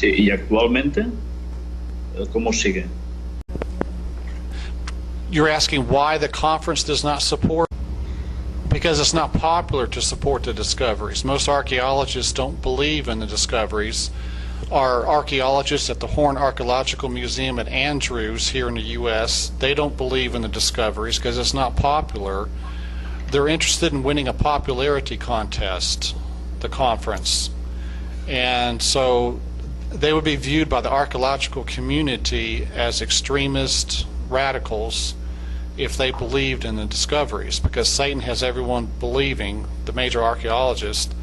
¿Y actualmente cómo sigue? You're asking why the conference does not support? Because it's not popular to support the discoveries. Most archaeologists don't believe in the discoveries. Our archaeologists at the Horn Archaeological Museum at Andrews here in the U.S., they don't believe in the discoveries because it's not popular. They're interested in winning a popularity contest, the conference. And so they would be viewed by the archaeological community as extremist radicals if they believed in the discoveries, because Satan has everyone believing, the major archaeologists,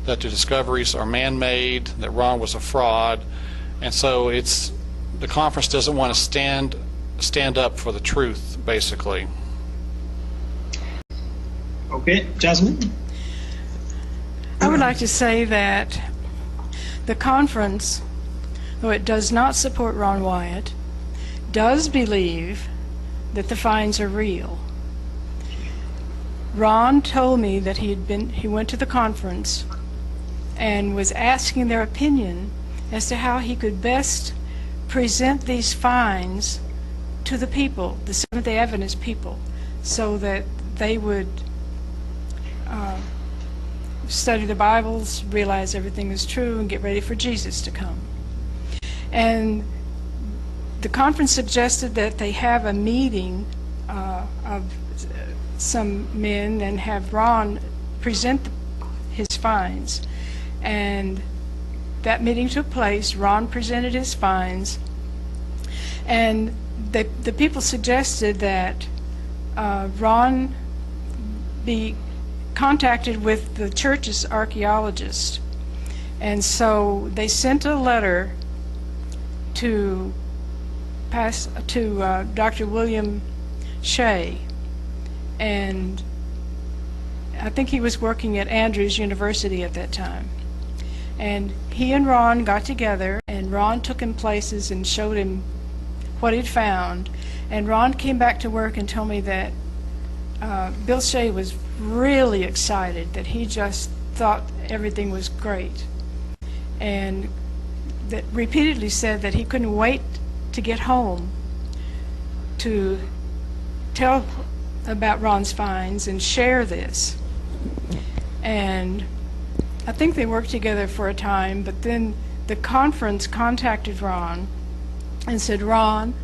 that the discoveries are man-made, that Ron was a fraud, and so the conference doesn't want to stand up for the truth, basically. Okay, Jasmine? I would like to say that the conference, though it does not support Ron Wyatt, does believe that the finds are real. Ron told me that he went to the conference and was asking their opinion as to how he could best present these finds to the people, the Seventh-day Adventist people, so that they would study the Bibles, realize everything is true, and get ready for Jesus to come. And the conference suggested that they have a meeting of some men and have Ron present his finds. And that meeting took place. Ron presented his finds. And the people suggested that Ron be contacted with the church's archaeologist. And so they sent a letter to Dr. William Shea, and I think he was working at Andrews University at that time. And he and Ron got together, and Ron took him places and showed him what he'd found. And Ron came back to work and told me that Bill Shea was really excited, that he just thought everything was great, and that repeatedly said that he couldn't wait to get home to tell about Ron's finds and share this. And I think they worked together for a time, but then the conference contacted Ron and said, Ron,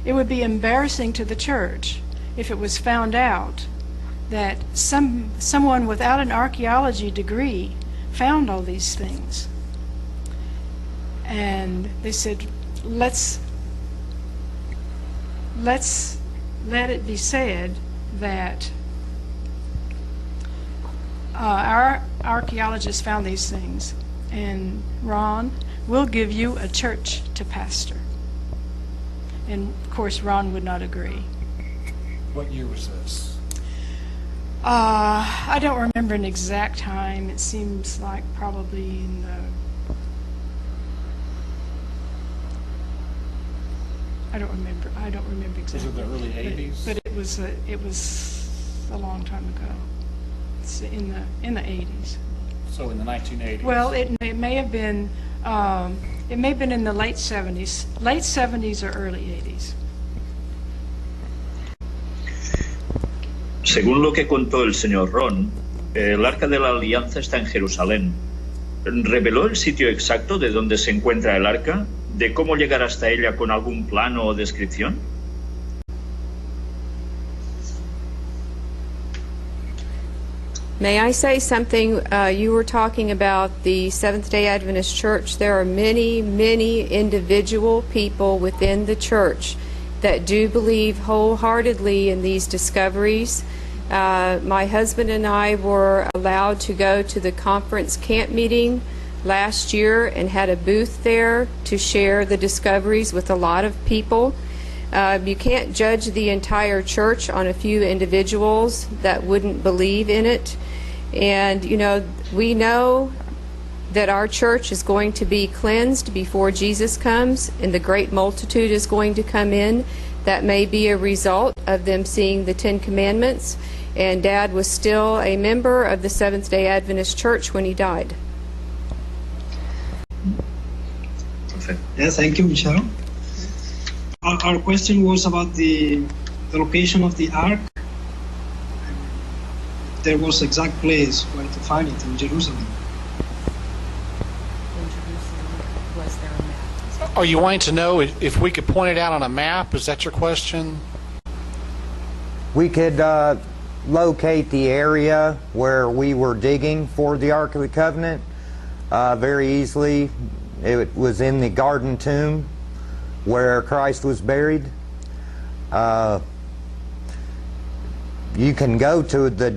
it would be embarrassing to the church if it was found out that someone without an archaeology degree found all these things. And they said, let's let it be said that our archaeologists found these things, and Ron, we'll give you a church to pastor. And of course Ron would not agree. What year was this? I don't remember an exact time. It seems like probably in the I don't remember exactly. Was it the early 80s? But it was a long time ago. It's in the 80s. So in the 1980s. Well, it may have been in the late 70s or early 80s. Según lo que contó el señor Ron, el Arca de la Alianza está en Jerusalén. ¿Reveló el sitio exacto de donde se encuentra el arca? ¿De cómo llegar hasta ella con algún plano o descripción? May I say something? You were talking about the Seventh-day Adventist Church. There are many, many individual people within the church that do believe wholeheartedly in these discoveries. My husband and I were allowed to go to the conference camp meeting last year and had a booth there to share the discoveries with a lot of people. You can't judge the entire church on a few individuals that wouldn't believe in it. And you know, we know that our church is going to be cleansed before Jesus comes, and the great multitude is going to come in. That may be a result of them seeing the Ten Commandments. And Dad was still a member of the Seventh-day Adventist Church when he died. Perfecte. Yeah, thank you, Michelle. Our question was about the location of the ark. There was exact place where to find it in Jerusalem. Was there a map? Are you wanting to know if we could point it out on a map? Is that your question? We could locate the area where we were digging for the Ark of the Covenant very easily. It was in the garden tomb where Christ was buried. You can go to the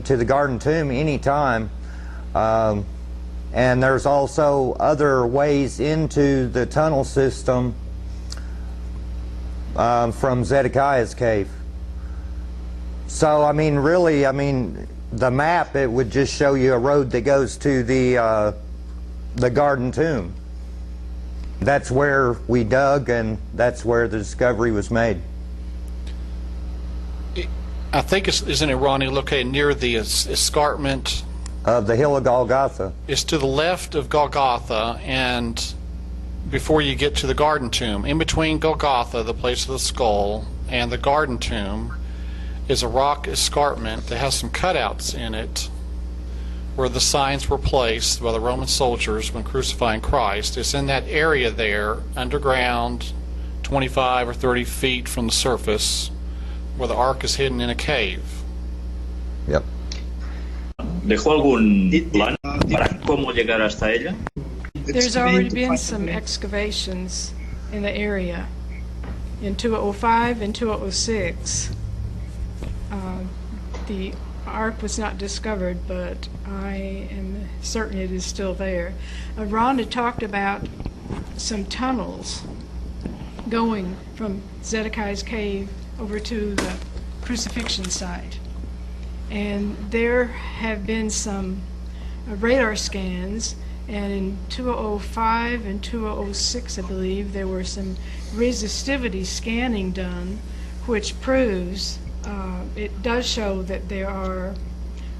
to the garden tomb anytime. And there's also other ways into the tunnel system from Zedekiah's cave. So, really, the map, it would just show you a road that goes to the garden tomb. That's where we dug, and that's where the discovery was made. I think isn't it, Ronnie, located near the escarpment Of the hill of Golgotha. It's to the left of Golgotha, and before you get to the garden tomb, in between Golgotha, the place of the skull, and the garden tomb, is a rock escarpment that has some cutouts in it where the signs were placed by the Roman soldiers when crucifying Christ. It's in that area there, underground, 25 or 30 feet from the surface, where the ark is hidden in a cave. Yep. ¿Dejó algún plan para cómo llegar hasta ella? There's already been some excavations in the area in 2005 and 2006. The ark was not discovered, but I am certain it is still there. Ron had talked about some tunnels going from Zedekiah's cave over to the crucifixion site. And there have been some radar scans, and in 2005 and 2006, I believe, there were some resistivity scanning done, which proves it does show that there are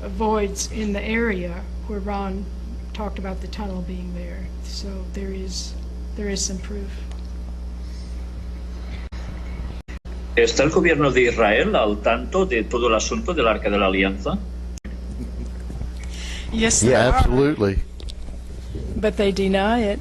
voids in the area where Ron talked about the tunnel being there. So there is some proof. ¿Está el gobierno de Israel al tanto de todo el asunto del Arca de la Alianza? Yes, they are, Absolutely. but they deny it.